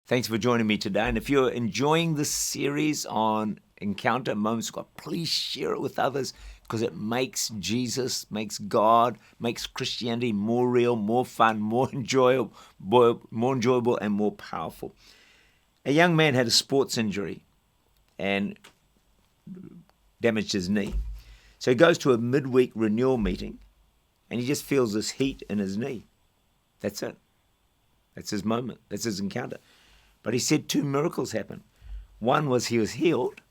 Thanks for joining me today. And if you're enjoying this series on Encounter Moments with God, please share it with others because it makes Jesus, makes God, makes Christianity more real, more fun, more enjoyable, and more powerful. A young man had a sports injury and damaged his knee. So he goes to a midweek renewal meeting and he just feels this heat in his knee. That's it. That's his moment. That's his encounter. But he said two miracles happened. One was he was healed,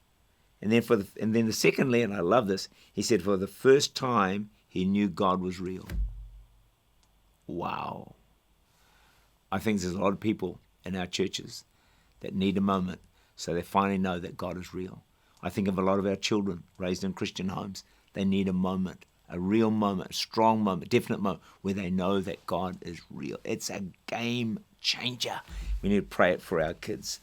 and then secondly, and I love this, he said for the first time he knew God was real. Wow. I think there's a lot of people in our churches that need a moment so they finally know that God is real. I think of a lot of our children raised in Christian homes. They need a moment, a real moment, a strong moment, definite moment where they know that God is real. It's a game changer. We need to pray it for our kids.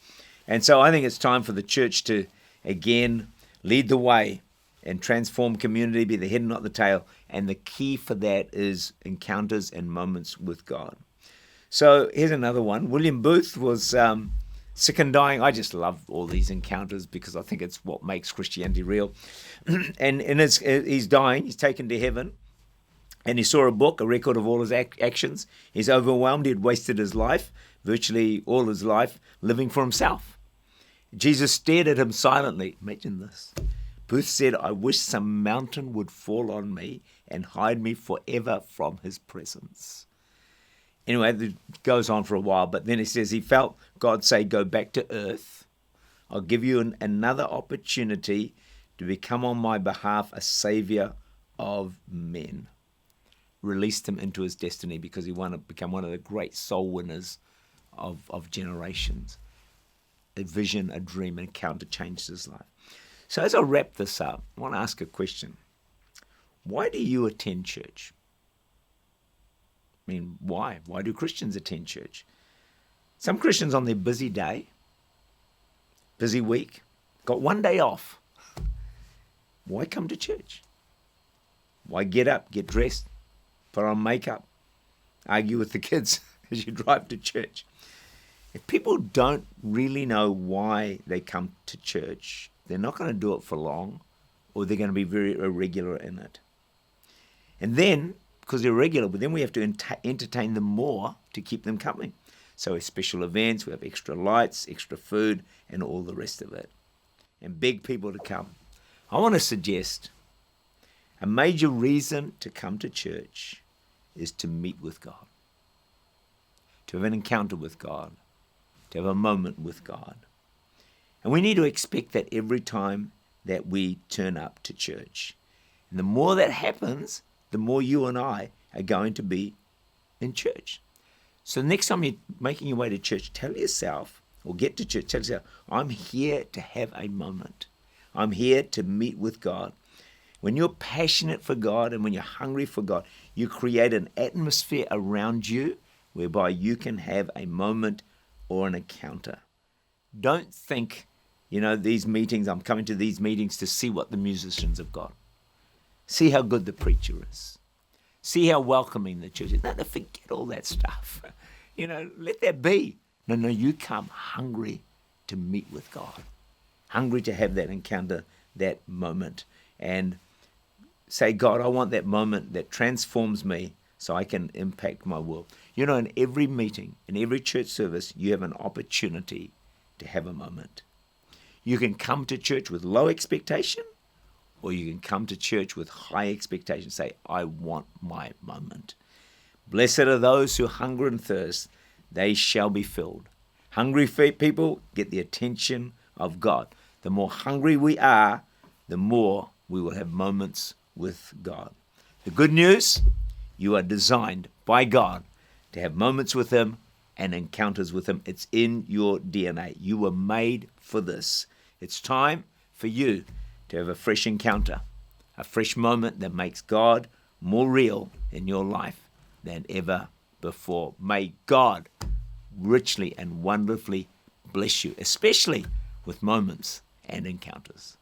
And so I think it's time for the church to, again, lead the way and transform community, be the head and not the tail. And the key for that is encounters and moments with God. So here's another one. William Booth was sick and dying. I just love all these encounters because I think it's what makes Christianity real. And he's dying. He's taken to heaven. And he saw a book, a record of all his actions. He's overwhelmed. He'd wasted his life, virtually all his life, living for himself. Jesus stared at him silently. Imagine this. Booth said, "I wish some mountain would fall on me and hide me forever from his presence." Anyway, it goes on for a while, but then he says he felt God say, "Go back to earth. I'll give you another opportunity to become on my behalf a savior of men." Released him into his destiny because he wanted to become one of the great soul winners of generations. A vision, a dream, an encounter changed his life. So as I wrap this up, I want to ask a question. Why do you attend church? I mean, why? Why do Christians attend church? Some Christians on their busy day, busy week, got one day off. Why come to church? Why get up, get dressed, put on makeup, argue with the kids as you drive to church? If people don't really know why they come to church, they're not going to do it for long, or they're going to be very irregular in it. And then, because they're irregular, but then we have to entertain them more to keep them coming. So we have special events, we have extra lights, extra food, and all the rest of it. And beg people to come. I want to suggest a major reason to come to church is to meet with God, to have an encounter with God, to have a moment with God. And we need to expect that every time that we turn up to church. And the more that happens, the more you and I are going to be in church. So next time you're making your way to church, tell yourself, or get to church, tell yourself, I'm here to have a moment. I'm here to meet with God. When you're passionate for God and when you're hungry for God, you create an atmosphere around you whereby you can have a moment or an encounter. Don't think, these meetings, I'm coming to these meetings to see what the musicians have got. See how good the preacher is. See how welcoming the church is. No, forget all that stuff. Let that be. No, you come hungry to meet with God. Hungry to have that encounter, that moment. And say, God, I want that moment that transforms me so I can impact my world. In every meeting, in every church service, you have an opportunity to have a moment. You can come to church with low expectation, or you can come to church with high expectation. Say, I want my moment. Blessed are those who hunger and thirst. They shall be filled. Hungry people get the attention of God. The more hungry we are, the more we will have moments with God. The good news, you are designed by God to have moments with Him and encounters with Him. It's in your DNA. You were made for this. It's time for you to have a fresh encounter, a fresh moment that makes God more real in your life than ever before. May God richly and wonderfully bless you, especially with moments and encounters.